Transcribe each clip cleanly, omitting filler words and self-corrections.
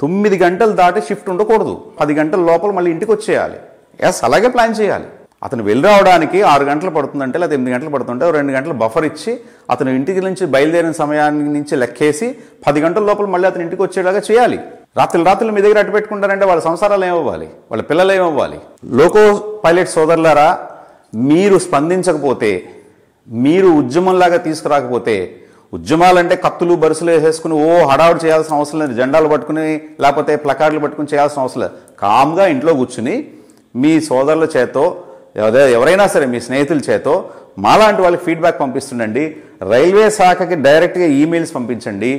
9 గంటలు దాటి షిఫ్ట్ ఉండకూడదు. 10 గంటల లోపల మళ్ళీ ఇంటికి వచ్చేయాలి. అలాగే ప్లాన్ చేయాలి. అతను వెళ్ళి రావడానికి 6 గంటలు పడుతుందంటే లేదా 8 గంటలు పడుతుంటే 2 గంటలు బఫర్ ఇచ్చి అతను ఇంటికి నుంచి బయలుదేరిన సమయాన్ని నుంచి లెక్కేసి 10 గంటల లోపల మళ్ళీ అతను ఇంటికి వచ్చేలాగా చేయాలి. రాత్రులు మీ దగ్గర అట్టు పెట్టుకుంటారంటే వాళ్ళ సంసారాలు ఏమవ్వాలి, వాళ్ళ పిల్లలు ఏమవ్వాలి? లోకో పైలట్ సోదరులారా, మీరు స్పందించకపోతే, మీరు ఉద్యమంలాగా తీసుకురాకపోతే, ఉద్యమాలంటే కత్తులు బరుసులు వేసేసుకుని హడావుడు చేయాల్సిన అవసరం లేదు, జెండాలు పట్టుకుని లేకపోతే ప్లకార్డులు పట్టుకుని చేయాల్సిన అవసరం లేదు. కామ్గా ఇంట్లో కూర్చుని మీ సోదరుల చేతో ఎవరైనా సరే మీ స్నేహితుల చేతో మాలాంటి వాళ్ళకి ఫీడ్బ్యాక్ పంపిస్తుండండి. రైల్వే శాఖకి డైరెక్ట్గా ఈమెయిల్స్ పంపించండి.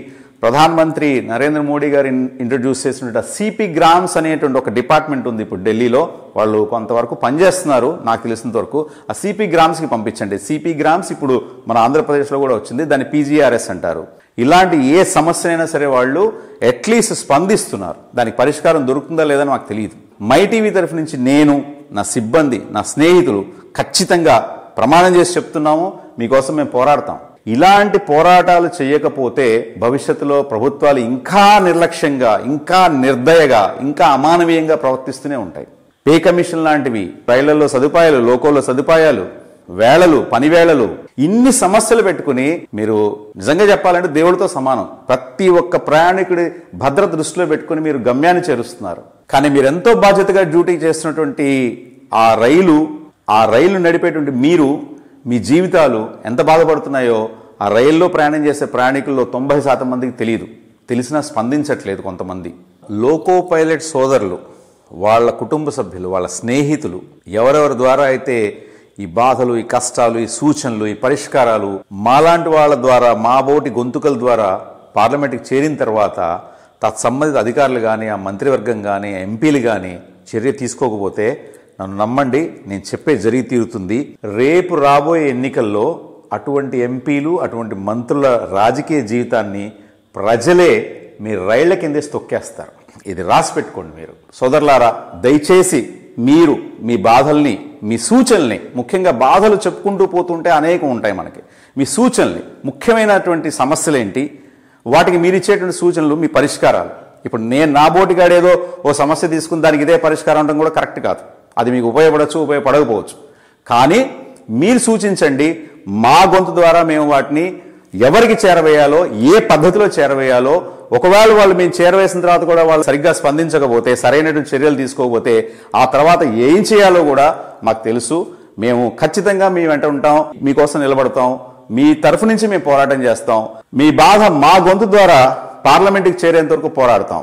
ప్రధానమంత్రి నరేంద్ర మోడీ గారు ఇంట్రడ్యూస్ చేసిన సిపి గ్రామ్స్ అనేటువంటి ఒక డిపార్ట్మెంట్ ఉంది ఇప్పుడు ఢిల్లీలో. వాళ్ళు కొంతవరకు పనిచేస్తున్నారు నాకు తెలిసినంత వరకు. ఆ సిపి గ్రామ్స్కి పంపించండి. సిపి గ్రామ్స్ ఇప్పుడు మన ఆంధ్రప్రదేశ్లో కూడా వచ్చింది, దాన్ని PGRS అంటారు. ఇలాంటి ఏ సమస్య అయినా సరే వాళ్ళు అట్లీస్ట్ స్పందిస్తున్నారు. దానికి పరిష్కారం దొరుకుతుందా లేదని మాకు తెలియదు. మై టీవీ తరఫు నుంచి నేను, నా సిబ్బంది, నా స్నేహితులు ఖచ్చితంగా ప్రమాణం చేసి చెప్తున్నాము, మీకోసం మేము పోరాడతాం. ఇలాంటి పోరాటాలు చేయకపోతే భవిష్యత్తులో ప్రభుత్వాలు ఇంకా నిర్లక్ష్యంగా, ఇంకా నిర్దయగా, ఇంకా అమానవీయంగా ప్రవర్తిస్తూనే ఉంటాయి. పే కమిషన్ లాంటివి, రైళ్లలో సదుపాయాలు, లోకోల్లో సదుపాయాలు, వేళలు, పని వేళలు, ఇన్ని సమస్యలు పెట్టుకుని మీరు నిజంగా చెప్పాలంటే దేవుడితో సమానం. ప్రతి ఒక్క ప్రయాణికుడి భద్రత దృష్టిలో పెట్టుకుని మీరు గమ్యాన్ని చేరుస్తున్నారు. కానీ మీరు ఎంతో బాధ్యతగా డ్యూటీ చేస్తున్నటువంటి ఆ రైలు నడిపేటువంటి మీరు, మీ జీవితాలు ఎంత బాధపడుతున్నాయో ఆ రైల్లో ప్రయాణం చేసే ప్రయాణికుల్లో 90% మందికి తెలియదు. తెలిసినా స్పందించట్లేదు కొంతమంది. లోకో పైలట్ సోదరులు, వాళ్ళ కుటుంబ సభ్యులు, వాళ్ళ స్నేహితులు ఎవరెవరి ద్వారా అయితే ఈ బాధలు, ఈ కష్టాలు, ఈ సూచనలు, ఈ పరిష్కారాలు మాలాంటి వాళ్ళ ద్వారా, మా బోటి గొంతుకల ద్వారా పార్లమెంట్కి చేరిన తర్వాత తత్సంబంధిత అధికారులు కానీ, ఆ మంత్రివర్గం కానీ, ఎంపీలు కానీ చర్య తీసుకోకపోతే నన్ను నమ్మండి, నేను చెప్పే జరిగి తీరుతుంది. రేపు రాబోయే ఎన్నికల్లో అటువంటి ఎంపీలు, అటువంటి మంత్రుల రాజకీయ జీవితాన్ని ప్రజలే మీ రైళ్ల కిందేసి తొక్కేస్తారు. ఇది రాసి పెట్టుకోండి. మీరు సోదరులారా, దయచేసి మీరు మీ బాధల్ని, మీ సూచనల్ని, ముఖ్యంగా బాధలు చెప్పుకుంటూ పోతుంటే అనేకం ఉంటాయి మనకి, మీ సూచనల్ని, ముఖ్యమైనటువంటి సమస్యలేంటి, వాటికి మీరు ఇచ్చేటువంటి సూచనలు, మీ పరిష్కారాలు. ఇప్పుడు నేను నా బోటిగాడేదో ఓ సమస్య తీసుకుని దానికి ఇదే పరిష్కారం ఉండడం కూడా కరెక్ట్ కాదు. అది మీకు ఉపయోగపడవచ్చు, ఉపయోగపడకపోవచ్చు. కానీ మీరు సూచించండి. మా గొంతు ద్వారా మేము వాటిని ఎవరికి చేరవేయాలో, ఏ పద్ధతిలో చేరవేయాలో, ఒకవేళ వాళ్ళు మేము చేరవేసిన తర్వాత కూడా వాళ్ళు సరిగ్గా స్పందించకపోతే, సరైనటువంటి చర్యలు తీసుకోకపోతే ఆ తర్వాత ఏం చేయాలో కూడా మాకు తెలుసు. మేము ఖచ్చితంగా మీ వెంట ఉంటాం, మీకోసం నిలబడతాం, మీ తరఫు నుంచి మేము పోరాటం చేస్తాం. మీ బాధ మా గొంతు ద్వారా పార్లమెంట్కి చేరేంత వరకు పోరాడతాం.